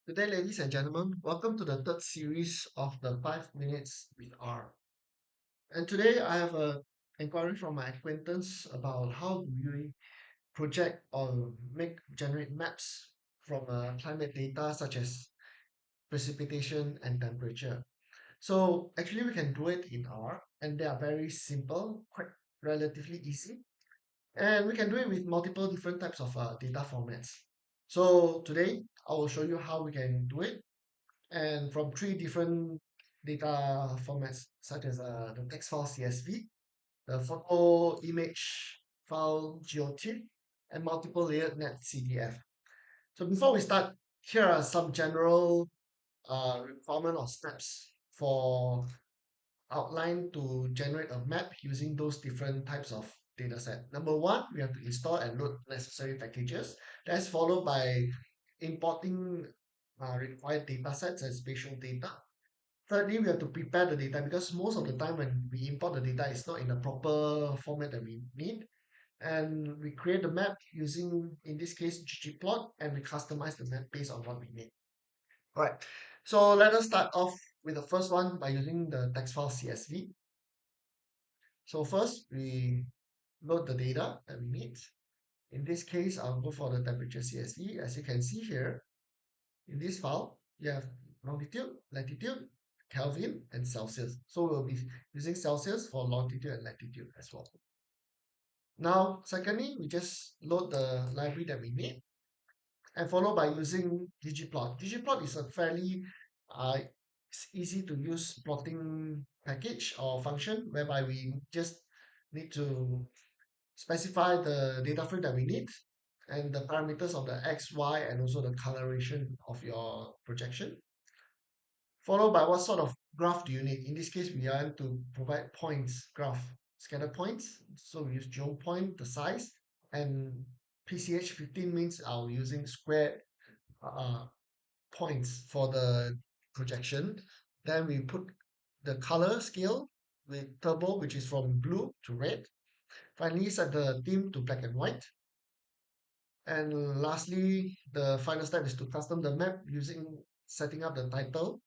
Good day, ladies and gentlemen. Welcome to the third series of the 5 minutes with R. And today I have a inquiry from my acquaintance about how do we project or generate maps from climate data such as precipitation and temperature. So actually we can do it in R and they are very simple, quite relatively easy. And we can do it with multiple different types of data formats. So today I will show you how we can do it and from three different data formats such as the text file CSV, the photo image file GeoTIFF, and multiple layered net CDF. So before we start, here are some general requirement or steps for outline to generate a map using those different types of data set. Number one, we have to install and load necessary packages. That's followed by importing required data sets and spatial data. Thirdly, we have to prepare the data because most of the time when we import the data, it's not in the proper format that we need. And we create the map using, in this case, ggplot, and we customize the map based on what we need. All right. So let us start off with the first one by using the text file CSV. So first, we load the data that we need. In this case, I'll go for the temperature CSV. As you can see here, in this file, you have longitude, latitude, Kelvin, and Celsius. So we'll be using Celsius for longitude and latitude as well. Now, secondly, we just load the library that we need and followed by using ggplot. Ggplot is a fairly uh, easy to use plotting package or function whereby we just need to specify the data frame that we need and the parameters of the X, Y, and also the coloration of your projection. Followed by what sort of graph do you need? In this case, we are to provide points graph, scatter points. So we use geopoint, the size, and PCH 15 means I'm using squared uh, points for the projection. Then we put the color scale with turbo, which is from blue to red. Finally, set the theme to black and white. And lastly, the final step is to custom the map using setting up the title,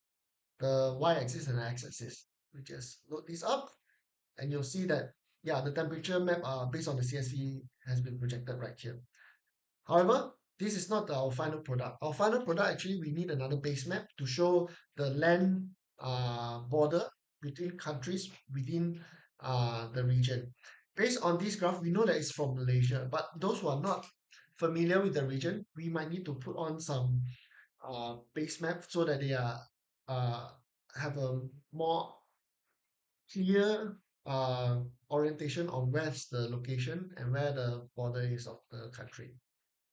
the y-axis and the x-axis. We just load this up and you'll see that, yeah, the temperature map based on the CSV has been projected right here. However, this is not our final product. Our final product, actually, we need another base map to show the land border between countries within the region. Based on this graph, we know that it's from Malaysia, but those who are not familiar with the region, we might need to put on some base map so that they are uh, have a more clear orientation on where's the location and where the border is of the country.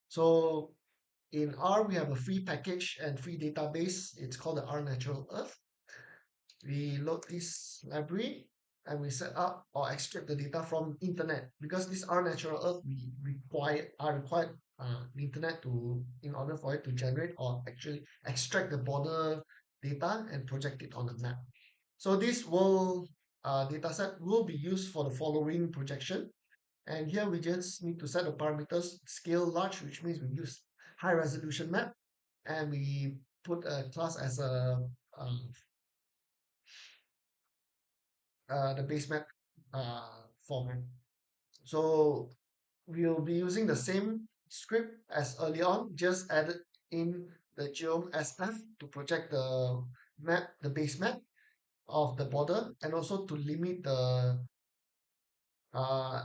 So in R, we have a free package and free database. It's called the rnaturalearth. We load this library and we set up or extract the data from internet because this rnaturalearth we required the internet to in order for it to generate or actually extract the border data and project it on the map. So this data set will be used for the following projection. And here we just need to set the parameters scale large, which means we use high resolution map, and we put a class as um, the base map format. So we'll be using the same script as early on, just added in the geom_sf to project the map, the base map of the border, and also to limit the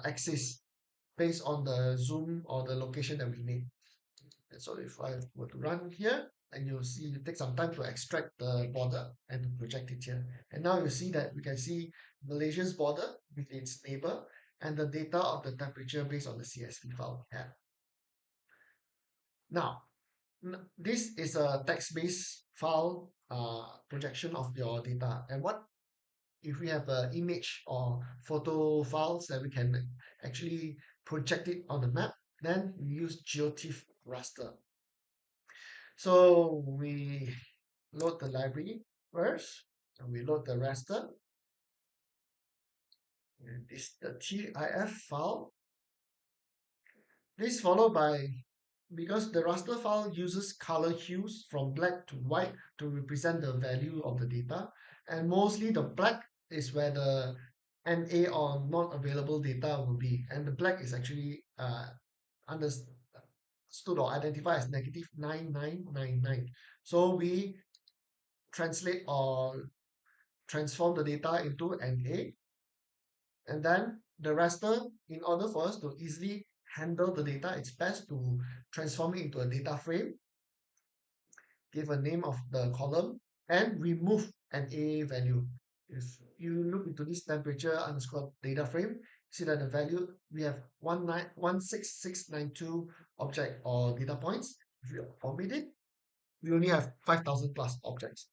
axis based on the zoom or the location that we need. And so if I were to run here, and you'll see it takes some time to extract the border and to project it here. And now you see that we can see Malaysia's border with its neighbor and the data of the temperature based on the CSV file we have. Now, this is a text-based file projection of your data. And what if we have an image or photo files that we can actually project it on the map, then we use GeoTIFF raster. So we load the library first, and we load the raster. And this is the TIFF file. This followed by because the raster file uses color hues from black to white to represent the value of the data. And mostly the black is where the NA or not available data will be. And the black is actually understood or identified as negative 9999. So we translate or transform the data into NA. And then the raster, in order for us to easily handle the data, it's best to transform it into a data frame, give a name of the column, and remove an A value. If you look into this temperature underscore data frame, see that the value we have 16692 object or data points. If you omit it, we only have 5,000 plus objects,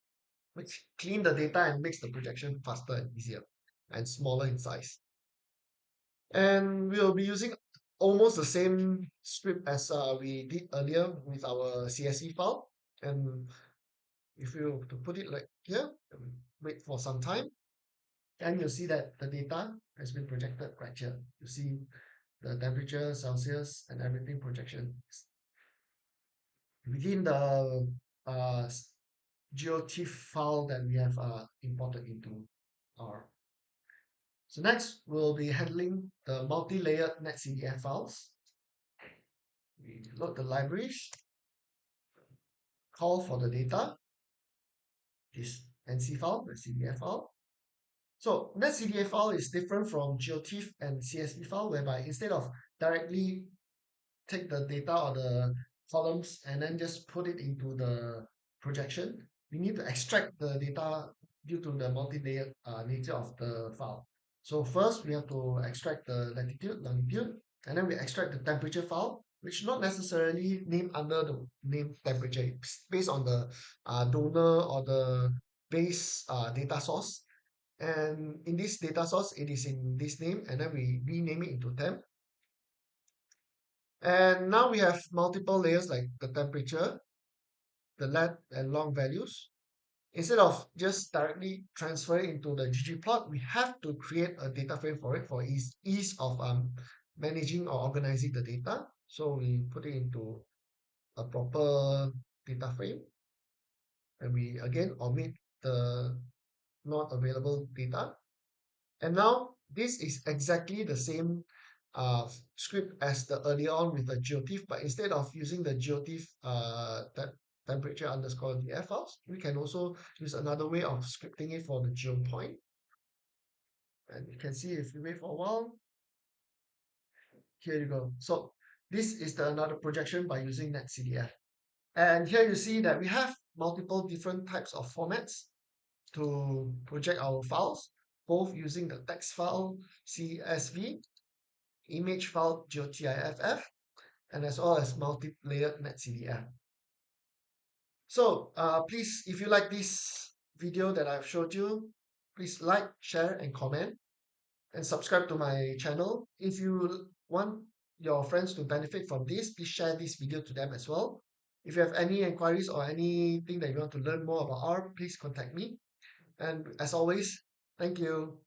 which clean the data and makes the projection faster and easier and smaller in size. And we'll be using almost the same script as we did earlier with our CSV file. And if you were to put it like here, wait for some time, and you'll see that the data has been projected right here. You see the temperature, Celsius, and everything projection within the uh, GeoTIFF file that we have imported into R. So next, we'll be handling the multi-layered netcdf files. We load the libraries, call for the data, this NC file, the CDF file. So netcdf file is different from GeoTIFF and CSV file, whereby instead of directly take the data or the columns and then just put it into the projection, we need to extract the data due to the multi-layered nature of the file. So first we have to extract the latitude, longitude, and then we extract the temperature file, which not necessarily named under the name temperature. It's based on the donor or the base data source. And in this data source, it is in this name, and then we rename it into temp. And now we have multiple layers like the temperature, the lat and long values. Instead of just directly transferring into the ggplot, we have to create a data frame for it for ease of managing or organizing the data. So we put it into a proper data frame, and we again omit the not available data. And now this is exactly the same script as the earlier on with the geotiff, but instead of using the geotiff temperature underscore df files, we can also use another way of scripting it for the geopoint. And you can see if you wait for a while, here you go. So this is the another projection by using netcdf. And here you see that we have multiple different types of formats to project our files, both using the text file CSV, image file GeoTIFF, and as well as multi-layered netcdf. So please, if you like this video that I've showed you, please like, share, and comment, and subscribe to my channel. If you want your friends to benefit from this, please share this video to them as well. If you have any inquiries or anything that you want to learn more about R, please contact me. And as always, thank you.